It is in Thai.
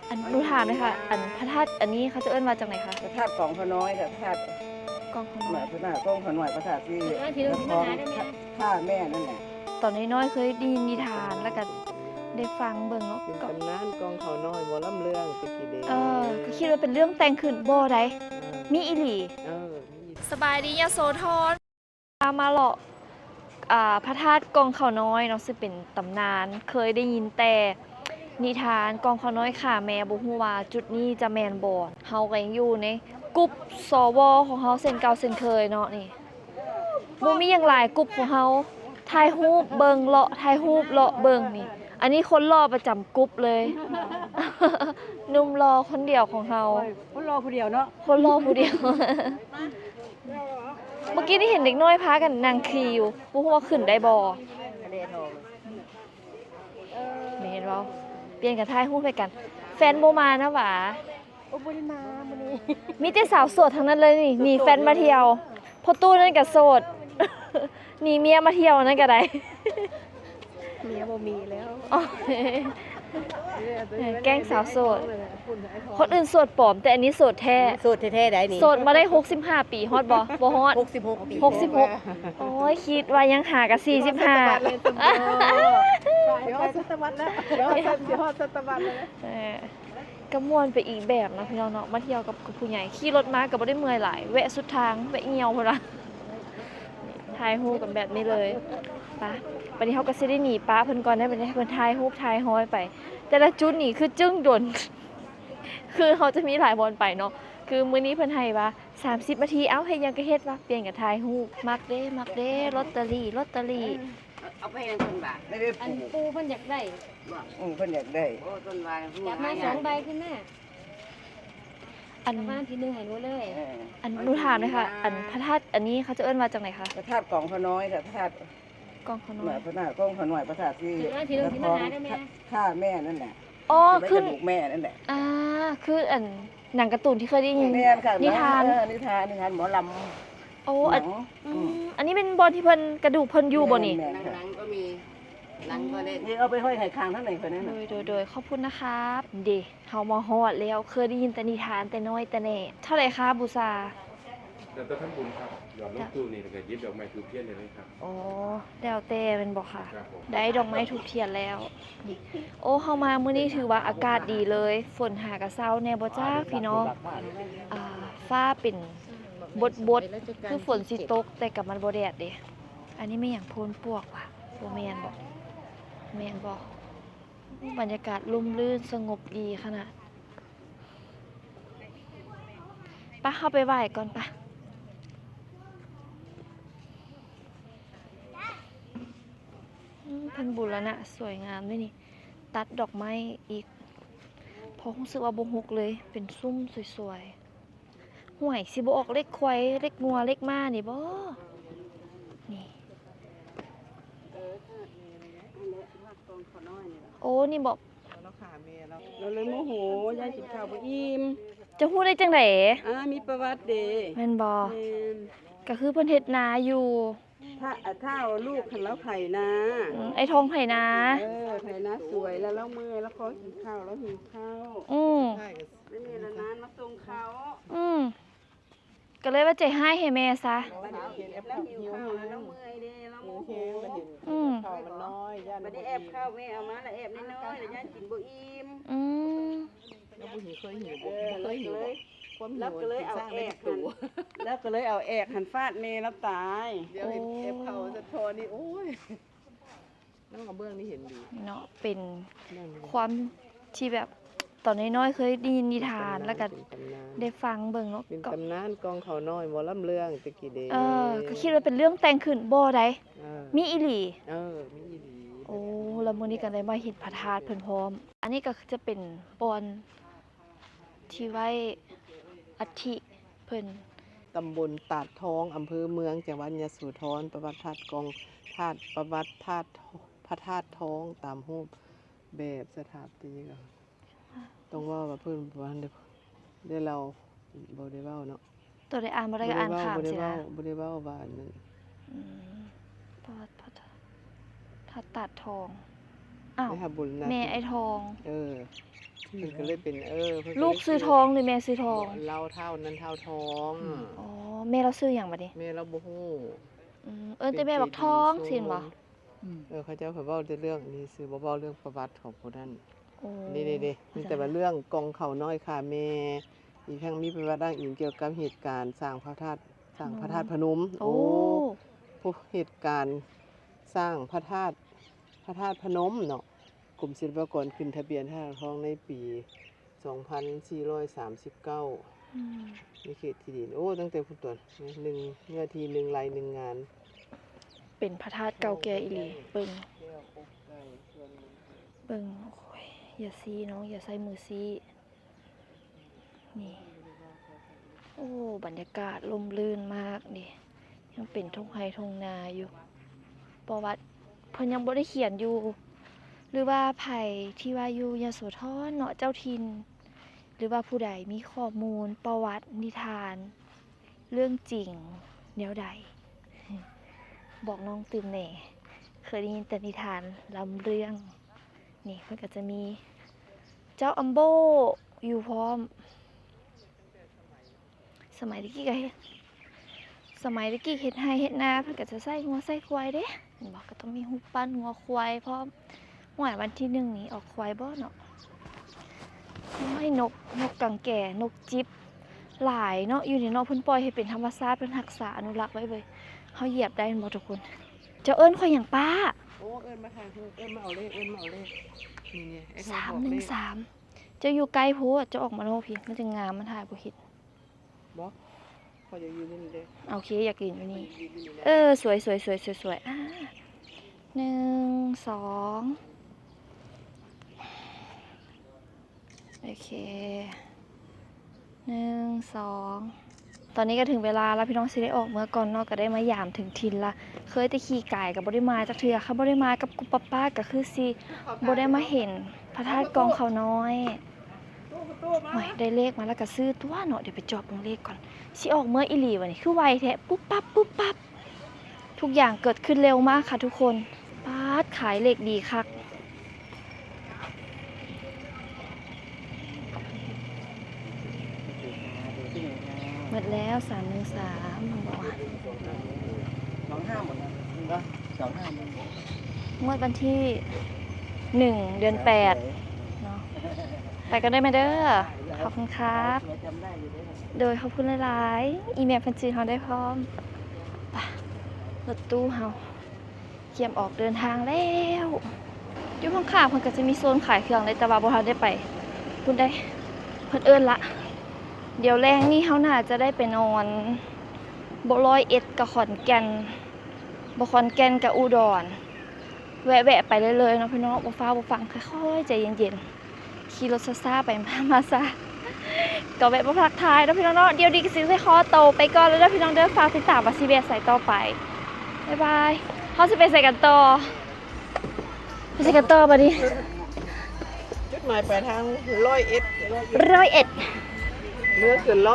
อันรู้ถามไหมคะอันพระธาตุอันนี้เขาจะเอิ้นมาจากไหนคะพระธาตุกองขน้อยกับพระธาตุกองขน ห ม มายพระธาตุกองขน้อยพระธาตุที่นครท่าแม่นั่นแหละ ตอนน้อยๆเคยได้ยินนิทานแล้วก็ได้ฟังเบิ่งเนาะ เป็น ก็ ตำนานกองเขาน้อยหมอลำเรื่องตะกี้เด้ ก็คิดว่าเป็นเรื่องแต่งขึ้นบ่ได้มีอีหลี มี สบายดียโสธรมาเลาะพระธาตุกองเขาน้อยเนาะซึ่งเป็นตำนานเคยได้ยินแต่นิทานกองเขาน้อยข่าแม่บ่ฮู้ว่าจุดนี้จะแม่นบ่เฮาก็ยังอยู่ในกลุ่มสวของเฮาเส้นเก่าเส้นเคยเนาะนี่บ่มีหยังหลายกลุ่มของเฮาถ่ายรูปเบิ่งเลาะถ่ายรูปเลาะเบิ่งนี่ อันนี้คนรอประจำกรุ๊ปเลย หนุ่มรอคนเดียวของเฮา คนรอผู้เดียวเนาะ คนรอผู้เดียว เมื่อกี้ที่เห็นเด็กน้อยพากันนั่งขี่อยู่บ่ฮู้ว่าขึ้นได้บ่ ทะเลทอง นี่เห็นบ่เปลี่ยนกันถ่ายรูปให้กัน แฟนบ่มานะหว่า โอ้บ่ได้มามื้อนี้ มีแต่สาวโสดทั้งนั้นเลยนี่หนีแฟนมาเที่ยวพอตู้นั่นก็โสด หนีเมียมาเที่ยวนั่นก็ได้ เมียบ่มีแล้ว อ๋อแกล้งสาวโสด คนอื่นโสดปลอมแต่อันนี้โสดแท้ สูตรแท้ๆได้นี่ โสดมาได้65 ปีฮอดบ่บ่ฮอด 66ปี 66 โอ้ยคิดว่ายังหากับ45 เดี๋ยวศตวรรษแล้วเดี๋ยวศตวรรษแล้ว ก็ม่วนไปอีกแบบนะพี่น้องเนาะมาเที่ยวกับผู้ใหญ่ขี่รถมาก็บ่ได้เมื่อยหลายแวะสุดทางแวะเหี่ยวพุ่นล่ะถ่ายรูปกันแบบนี้เลยไปวันนี้เฮาก็สิได้หนีป้าเพิ่นก่อนได้บัดนี้เพิ่นถ่ายรูปถ่ายฮ้อยไป แต่ละจุดนี่คือจึ้งดน คือเขาจะมีหลายบอลไปเนาะคือมื้อนี้เพิ่นให้ว่า30นาทีเอ้าเฮ็ดหยังก็เฮ็ดว่าเปลี่ยนกับถ่ายรูปมักเด้ลอตเตอรี่ เอาไปให้เพิ่นบาทได้ไป อันปูเพิ่นอยากได้ เพิ่นอยากได้ โอ้ต้นวาย จับมา2ใบขึ้นแม่ อัน ประมาณทีหนึงให้หนูเลย อันหนูถามเลยค่ะ อันพระธาตุอันนี้เขาจะเอิ้นมาจากไหนคะ พระธาตุกองขน้อยกับพระธาตุ กองขน หมาย ม พระธาตุกองขน้อยพระธาตุที่ ถึงว่าทีหนึงที่มาหาได้แม่ ท่าแม่นั่นแหละ อ๋อ ที่ คือ ไว้กระดูกแม่นั่นแหละ คืออันหนังการ์ตูนที่เคยได้ยิน แม่นค่ะ นิทาน นิทานหมอลำ โอ้ ห อั นั น ง อันนี้เป็นบอลที่เพิ่นกระดูกเพิ่นอยู่บ่นี่ แม่ค่ะ หนังก็มีหนังก็เล่น นี่เอาไปห้อยไข่คางทั้งไหนคนนั้นน่ะ โดยขอบคุณนะครับเดเฮามาฮอดแล้วเคยได้ยินแต่นิทานแต่น้อยแต่แน่เท่าไหร่คะบูซา แล้วแต่ท่านบุญครับหยอดลูกตู้นี่แล้วก็ยิบดอกไม้ทูบเทียนเลยนะครับ อ๋อแล้วแต่เป็นบ่ค่ะ ครับผม ได้ดอกไม้ทูบเทียนแล้วนี่โอ้เฮามามื้อนี้ถือว่าอากาศดีเลย ฝนหากะเซาแน่บ่จ้าพี่น้องฟ้าเป็นบดคือฝนสิตกแต่กับมันบ่แดดเด้อันนี้ไม่หยังโพนปวกว่ะบ่แม่นบ่แม่นบ่บรรยากาศร่มรื่นสงบดีขนาดไปเข้าไปไหว้ก่อนปะเพิ่นบูรณะสวยงามด้วยนี่ ตัดดอกไม้อีก พอรู้สึกว่าบ่ฮกเลย เป็นซุ้มสวยๆห่วยสิบ่ออกเลขควายเลขงัวเลขม้านี่บ่นี่ โอ้นี่บอก เราขาเมียเรา เราเลยโมโหยายกินข้าวบ่อิ่ม จะฮู้ได้จังได๋ มีประวัติเด้ แม่นบ่ แม่น ก็คือเพิ่นเฮ็ดนาอยู่ ถ้าเอาลูกคันแล้วไข่นา ไอ้ทองไผนา ไข่นาสวยแล้วเมื่อยแล้วขอกินข้าวแล้วหิวข้าว อืม ใช่ก็ ไม่มีนานมาส่งเขา อืมก็เลยว่าใจให้ให้แม่ซะ เห็นแอป แล้ว ข้าว หิว หิว ข้าว หิ แล้ว ว เมื่อยเด้แล้วโมโห เห็นมันเห็น อืม ข้าวมันน้อยย่าน บัดนี้แอบข้าวแม่เอามาแล้วแอบน้อยๆแล้วย่านกินบ่อิ่ม อืม แล้วผู้หญิงเคยหิวบ่เคยหิวบ่ความหิว แล้วก็เลยเอา สร้าง แอ ได้ ก ตั หัน ว แล้วก็เลยเอาแอกหันฟาดแม่แล้วตาย เดี๋ยวเห็นเอฟเขาสะท้อนนี่โอ้ยน้องกับเบื้องนี่เห็นดี เนาะเป็น นั่นเลย ความที่แบบตอนน้อยๆเคยได้ยินนิทานแล้วก็ เป็นตำนาน ได้ฟังเบิ่งเนาะ เป็น ก็ ตำนานกองเขาน้อยหมอลำเรื่องตะกี้เด้ ก็คิดว่าเป็นเรื่องแต่งขึ้นบ่ได้ เออ มีอีหลี มีอีหลี โอ้แล้วมื้อนี้ก็ได้มาเห็นพระธาตุเพิ่นพร้อม อันนี้ก็จะเป็นบอนที่ไว้อัฐิเพิ่น ตำบลตาดทองอำเภอเมืองจังหวัดยโสธรประวัติธาตุกองธาตุประวัติธาตุพระธาตุทองตามรูปแบบสถาปัตยกรรมต้องว่าเพิ่นบ่ทันได้เราบ่ได้เว้าเนาะ ตัวได้อ่านบ่ได้ก็อ่านข้าม บ่ได้ สิ เว้า นะ บ่ได้เว้าว่าอันนั้น อืมประวัติพระธาตุตัดทอง อ้าว ได้ทำบุญนะ แม่ไอ้ทอง เเพิ่นก็เลยเป็นเพิ่น ลูกซื้อทองหรือแม่ซื้อทอง เราเท่านั้นเท่าทอง อ๋อแม่เราซื้ออย่างบัดนี้ แม่เราบ่ฮู้ แต่แม่บอกทองสิเห็นบ่ เขาเจ้าเพิ่นเว้าแต่เรื่องนี้ซื้อบ่เว้าเรื่องประวัติของผู้นั้น โอ้ นี่มีแต่ว่าเรื่องกองเขาน้อยค่ะแม่อีกทั้งมีประวัติอ้างอิงเกี่ยวกับเหตุการณ์สร้างพระธาตุพนม โอ้ ผู้เหตุการณ์สร้างพระธาตุพนมเนาะกรมศิลปากรขึ้นทะเบียนธาตุทองในปี 2439 อืม ในเขตที่ดินตั้งแต่พุ่นต้น1เนื้อที่1ไร่1งาน เป็นพระธาตุเก่าแก่อีหลีเบิ่ง แก้วอกไก่ส่วนหนึ่ง เบิ่งโอ้ยอย่าซีน้องอย่าใส่มือซีนี่โอ้บรรยากาศลมลื่นมากนี่ยังเป็นทุ่งไร่ทุ่งนาอยู่ประวัติเพิ่นยังบ่ได้เขียนอยู่ หรือว่าไผที่ว่าอยู่ยโสธรเนาะเจ้าถิ่นหรือว่าผู้ใดมีข้อมูลประวัตินิทาน เรื่องจริงแนวใด บอกน้องตื่นแหน่เคยได้ยินแต่นิทานลำเรื่องนี่มันก็จะมีเจ้าอัมโบอยู่พร้อม สมัยตะกี้ก็เฮ็ดเฮ็ดไร่เฮ็ดนาเพิ่นก็จะใส่งัวใส่ควายเด้เห็นบอกก็ต้องมีรูปปั้นงัวควายพร้อมหวยวันที่1นี้ออกควายบ่เนาะไม่นกกังแก่นกจิ๊บหลายเนาะอยู่นี่เนาะเพิ่นปล่อยให้เป็นธรรมชาติเพิ่นรักษาอนุรักษ์ไว้เว้ยเฮาเหยียบได้แม่นบ่ทุกคนเจ้าเอิ้นข่อยหยังป้า เอิ้นมาทางเอิ้นมาเอาเลขนี่ไอ้ทองบอกเลข 313เจ้าอยู่ไกลโพดเจ้าออกมาโลพี่มันจะงามมันถ่ายบ่เฮ็ด บ่พอจะอยู่นี่เด้ โอเคอยากกินอยู่นี่สวยอ่า1 2โอเค1 2ตอนนี้ก็ถึงเวลาแล้วพี่น้องสิได้ออกเมื่อก่อนเนาะก็ได้มายามถึงทินละเคยแต่ขี่ไก่กับบ่ได้มาจักเทื่อค่ะบ่ได้มากับกุปป้าก็คือสิบ่ได้มาเห็นพระธาตุกองเขาน้อยโอ้ยได้เลขมาแล้วก็ซื้อตัวเนาะเดี๋ยวไปจอบเบิ่งเลขก่อนสิออกเมื่ออีหลีวันนี้คือไวแท้ปุ๊บปั๊บทุกอย่างเกิดขึ้นเร็วมากค่ะทุกคนป๊าดขายเลขดีคักหมดแล้ว313มันบอกว่า 25หมดนะ25หมด งวดวันที่1 เดือน 8เนาะไปกันได้ไหมเด้อขอบคุณครับ จำได้อยู่ด้วย โดยขอบคุณหลายๆอีเมลบัญชีเราได้พร้อมไปรถตู้เราเตรียมออกเดินทางแล้วอยู่ข้างๆเพิ่นก็จะมีโซนขายเครื่องเลยแต่ว่าบ่ทันได้ไปเพิ่นได้เพิ่นเอิ้นละเดี๋ยวแรงนี่เฮาน่าจะได้ไปนอนบ่101กับขอนแก่นบ่ขอนแก่นกับอุดรแวะๆไปเรื่อยๆเนาะพี่น้องบ่ฟ้าบ่ฟังค่อยๆใจเย็นๆขี่รถซ่าๆไปมาซะ ก็แวะมาพักทายแล้วพี่น้องเนาะเดี๋ยวดีก็สิใส่คอโตไปก่อนแล้วเด้อพี่น้องเด้อฝากติดตามว่าสิเบียใส่ต่อไปบ๊ายบายเฮาสิไปใส่กันต่อไปใส่กันต่อบัดนี้ จุดหมายปลายทาง101 101 เนื้อเกิน100